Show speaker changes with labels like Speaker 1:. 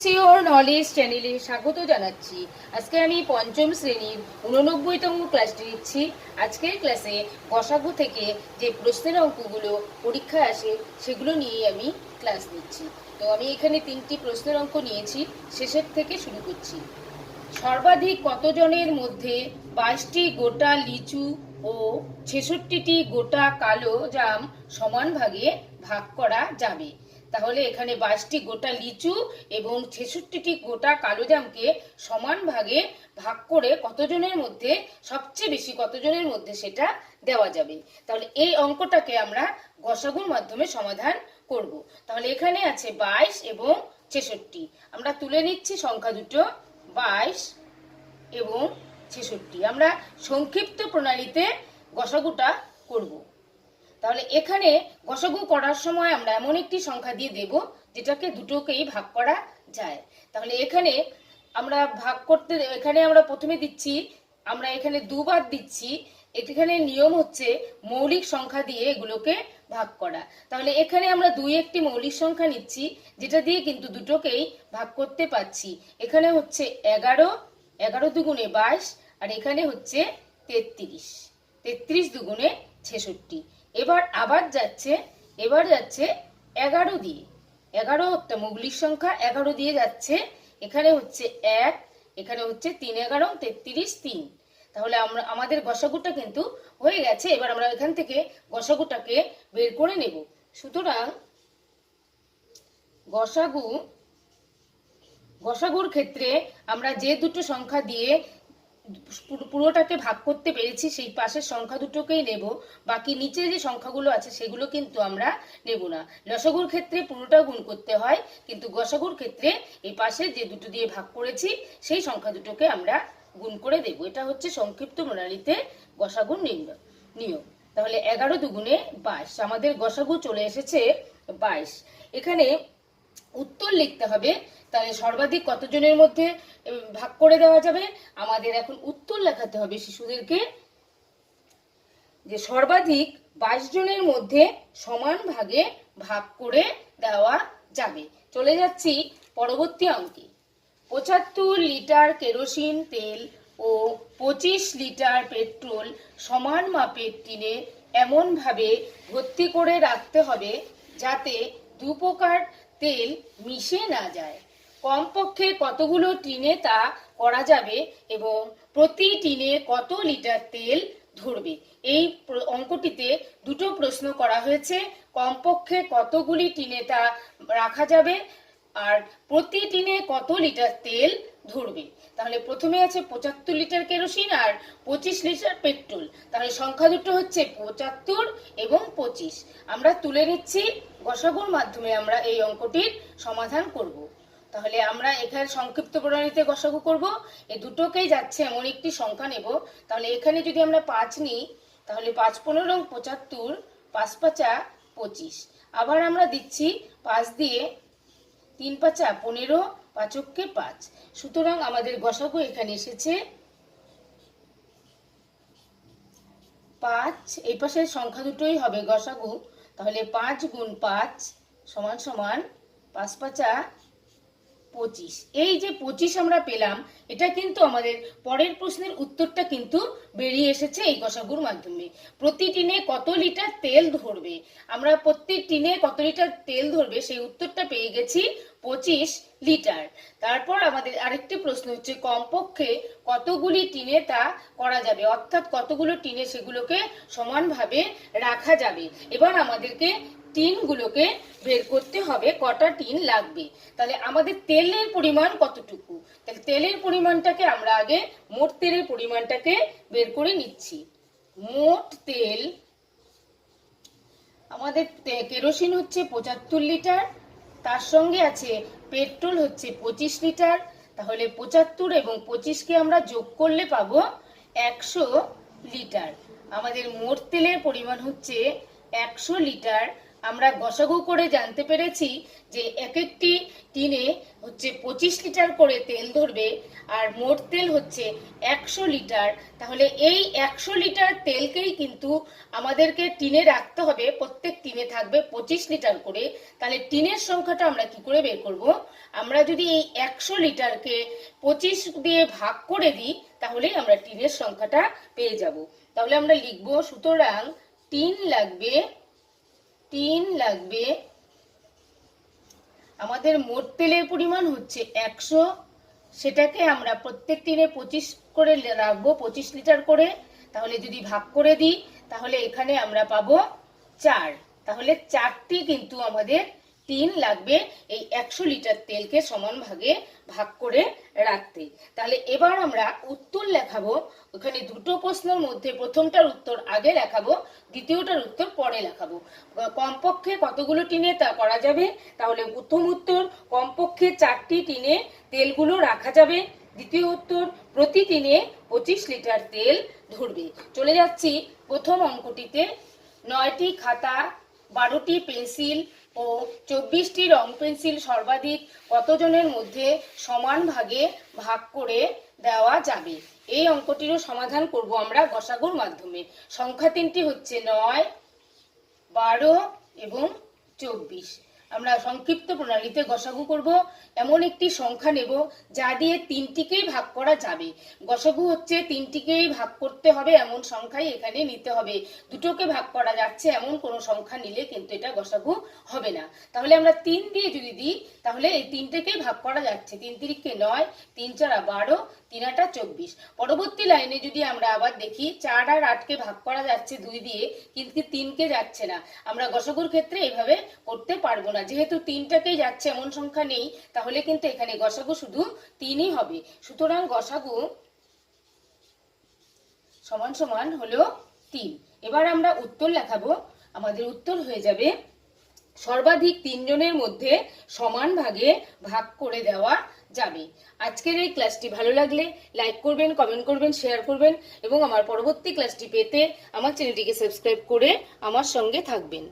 Speaker 1: Sure knowledge চ্যানেলে স্বাগত জানাচ্ছি। আজকে আমি পঞ্চম শ্রেণীর 89তম ক্লাসটি নিচ্ছি। আজকের ক্লাসে গসাগু থেকে যে প্রশ্নের অঙ্কগুলো পরীক্ষায় আসে সেগুলো নিয়ে আমি ক্লাস নিচ্ছি। তো আমি এখানে 3টি প্রশ্নের অঙ্ক নিয়েছি, শেষের থেকে শুরু করছি। সর্বাধিক কতজনের মধ্যে 22টি গোটা লিচু ও 66টি গোটা কালো জাম সমান ভাগে ভাগ করা যাবে? তাহলে এখানে 22টি গোটা লিচু এবং 66টি গোটা কালো জামকে সমান ভাগে ভাগ করে কতজনের মধ্যে সবচেয়ে বেশি কতজনের মধ্যে সেটা দেওয়া যাবে। তাহলে এই অঙ্কটাকে আমরা গসাগুর মাধ্যমে সমাধান করব। তাহলে এখানে আছে 22 এবং 66। আমরা তুলে নিচ্ছি সংখ্যা দুটো, 22 এবং 66। আমরা সংক্ষিপ্ত প্রণালীতে গসাগুটা করব। তাহলে এখানে গসাগু করার সময় আমরা এমন একটি সংখ্যা দিয়ে দেব যেটাকে দুটোকেই ভাগ করা যায়। তাহলে এখানে আমরা ভাগ করতে, এখানে আমরা প্রথমে দিচ্ছি, আমরা এখানে দুবার দিচ্ছি। এখানে নিয়ম হচ্ছে মৌলিক সংখ্যা দিয়ে এগুলোকে ভাগ করা। তাহলে এখানে আমরা একটি মৌলিক সংখ্যা নিচ্ছি যেটা দিয়ে কিন্তু দুটোকেই ভাগ করতে পারছি। এখানে হচ্ছে 11, 11 দুগুণে 22, আর এখানে হচ্ছে 33, 33 দুগুণে 66। এবার যাচ্ছে 11 দিয়ে, 11 একটা মৌলিক সংখ্যা, 11 দিয়ে যাচ্ছে। এখানে হচ্ছে 1, এখানে হচ্ছে 3 11 33 3। তাহলে আমাদের গসাগুটা কিন্তু হয়ে গেছে। এবার আমরা এখান থেকে গসাগুটাকে বের করে নেব। সুতরাং গসাগুর ক্ষেত্রে আমরা যে দুটো সংখ্যা দিয়ে পুরোটাকে ভাগ করতে পেরেছি সেই পাশের সংখ্যা দুটোকেই নেব, বাকি নিচে যে সংখ্যাগুলো আছে সেগুলো কিন্তু আমরা নেব না। লসাগুর ক্ষেত্রে পুরোটা গুণ করতে হয়, কিন্তু গসাগুর ক্ষেত্রে এই পাশে যে দুটো দিয়ে ভাগ করেছি সেই সংখ্যা দুটোকে আমরা গুণ করে দেব। এটা হচ্ছে সংক্ষিপ্ত প্রণালীতে গসাগুর নিয়ম। তাহলে 11 দুগুণে 22, আমাদের গসাগু চলে এসেছে 22। এখানে উত্তর লিখতে হবে। তাহলে সর্বাধিক কতজনের মধ্যে ভাগ করে দেওয়া যাবে? আমাদের এখন উত্তর লেখাতে হবে শিশুদেরকে, যে সর্বাধিক 22 জনের মধ্যে সমান ভাগে ভাগ করে দেওয়া যাবে। চলে যাচ্ছি পরবর্তী অঙ্কে। 75 লিটার কেরোসিন তেল ও 25 লিটার পেট্রোল সমান মাপের টিনে এমন ভাবে ভর্তি করে রাখতে হবে যাতে দু প্রকার তেল মিশে না যায়। কমপক্ষে কতগুলো টিনে তা করা যাবে এবং প্রতি টিনে কত লিটার তেল ধরবে? এই অঙ্কটিতে দুটো প্রশ্ন করা হয়েছে। কমপক্ষে কতগুলি টিনে তা রাখা যাবে আর প্রতি টিনে কত লিটার তেল ধরবে। তাহলে প্রথমে আছে 75 লিটার কেরোসিন আর 25 লিটার পেট্রোল। তাহলে সংখ্যা দুটো হচ্ছে 75 এবং 25। আমরা তুলে নিচ্ছি, গসাগুর মাধ্যমে আমরা এই অঙ্কটির সমাধান করব। তাহলে আমরা এখানে সংক্ষিপ্ত প্রণালীতে গসাগু করব। এই দুটোকেই যাচ্ছে এমন একটি সংখ্যা নেব। তাহলে এখানে যদি আমরা 5 নিই, তাহলে 5 15 75, 5 5 25। আবার আমরা দিচ্ছি 5 দিয়ে, 3 5 15, 5 কে 5। সুতরাং আমাদের গসাগু এখানে এসেছে 5। এই পাশের সংখ্যা দুটোই হবে গসাগু। তাহলে 5 গুণ 5 সমান সমান 5 5 25। এই যে 25 আমরা পেলাম, এটা কিন্তু আমাদের পরের প্রশ্নের উত্তরটা কিন্তু বেরিয়ে এসেছে এই গসাগুর মাধ্যমে। প্রতি টিনে কত লিটার তেল ধরবে, আমরা প্রত্যেক টিনে কত লিটার তেল ধরবে সেই উত্তরটা পেয়ে গেছি 25 লিটার। তারপর আমাদের আরেকটি প্রশ্ন হচ্ছে কমপক্ষে কতগুলি টিনে তা করা যাবে, অর্থাৎ কতগুলো টিনে সেগুলোকে সমানভাবে রাখা যাবে। এবার আমাদেরকে টিনগুলোকে বের করতে হবে কটা টিন লাগবে। তাহলে আমাদের তেলের পরিমাণ কতটুকু, তাহলে তেলের পরিমাণটাকে আমরা আগে মোট তেলের পরিমাণটাকে বের করে নিচ্ছি। মোট তেল আমাদের কেরোসিন হচ্ছে 75 লিটার, তার সঙ্গে আছে পেট্রোল হচ্ছে 25 লিটার। তাহলে 75 এবং 25কে আমরা যোগ করলে পাবো 100 লিটার। আমাদের মোট তেলের পরিমাণ হচ্ছে 100 লিটার। আমরা গসাগু করে জানতে পেরেছি যে এক একটি টিনে হচ্ছে 25 লিটার করে তেল ধরবে, আর মোট তেল হচ্ছে 100 লিটার। তাহলে এই 100 লিটার তেলকেই কিন্তু আমাদেরকে টিনে রাখতে হবে, প্রত্যেক টিনে থাকবে 25 লিটার করে। তাহলে টিনের সংখ্যাটা আমরা কি করে বের করব? আমরা যদি এই 100 লিটারকে 25 দিয়ে ভাগ করে দিই তাহলেই আমরা টিনের সংখ্যাটা পেয়ে যাব। তাহলে আমরা লিখব, সুতরাং টিন লাগবে, আমাদের মোট তেলের পরিমাণ হচ্ছে 100, সেটাকে আমরা প্রত্যেক টিনে 25 করে রাখবো, 25 লিটার করে। তাহলে যদি ভাগ করে দিই তাহলে এখানে আমরা পাবো 4। তাহলে 4টি কিন্তু আমাদের টিন লাগবে এই 100 লিটার তেলকে সমান ভাগে ভাগ করে রাখতে। তাহলে এবার আমরা উত্তর লেখাবো। ওখানে দুটো প্রশ্নের মধ্যে প্রথমটার উত্তর আগে লেখাবো, দ্বিতীয়টার উত্তর পরে লেখাবো। কমপক্ষে কতগুলো টিনে তা করা যাবে? তাহলে প্রথম উত্তর কমপক্ষে 4টি টিনে তেলগুলো রাখা যাবে। দ্বিতীয় উত্তর প্রতি টিনে 25 লিটার তেল ধরবে। চলে যাচ্ছি প্রথম অঙ্কটিতে। 9টি খাতা, 12টি পেন্সিল ও 24টি রং পেন্সিল সর্বাধিক কতজনের মধ্যে সমান ভাগে ভাগ করে দেওয়া যাবে? এই অঙ্কটিরও সমাধান করব আমরা গসাগুর মাধ্যমে। সংখ্যা তিনটি হচ্ছে 9, 12 এবং 24। আমরা সংক্ষিপ্ত প্রণালীতে গসাগু করব। এমন একটি সংখ্যা নেব যা দিয়ে তিনটিকেই ভাগ করা যাবে। গসাগু হচ্ছে তিনটিকেই ভাগ করতে হবে এমন সংখ্যাই এখানে নিতে হবে। দুটোকে ভাগ করা যাচ্ছে এমন কোনো সংখ্যা নিলে কিন্তু এটা গসাগু হবে না। তাহলে আমরা 3 দিয়ে যদি দিই তাহলে এই তিনটেকেই ভাগ করা যাচ্ছে। 3 3 9, 3 4 12, 3 8 24। পরবর্তী লাইনে যদি আমরা আবার দেখি 4 আর 8কে ভাগ করা যাচ্ছে 2 দিয়ে, কিন্তু 3কে যাচ্ছে না। আমরা গসাগুর ক্ষেত্রে এইভাবে করতে পারবো না। যেহেতু 3টাকেই যাচ্ছে এমন সংখ্যা নেই, তাহলে কিন্তু এখানে গসাগু শুধু 3ই হবে। সুতরাং গসাগু সমান সমান হলো 3। এবার আমরা উত্তর লেখাবো। আমাদের উত্তর হয়ে যাবে সর্বাধিক 3 জনের মধ্যে সমান ভাগে ভাগ করে দেওয়া যাবে। আজকের এই ক্লাসটি ভালো লাগলে লাইক করবেন, কমেন্ট করবেন, শেয়ার করবেন এবং আমার পরবর্তী ক্লাসটি পেতে আমার চ্যানেলটিকে সাবস্ক্রাইব করে আমার সঙ্গে থাকবেন।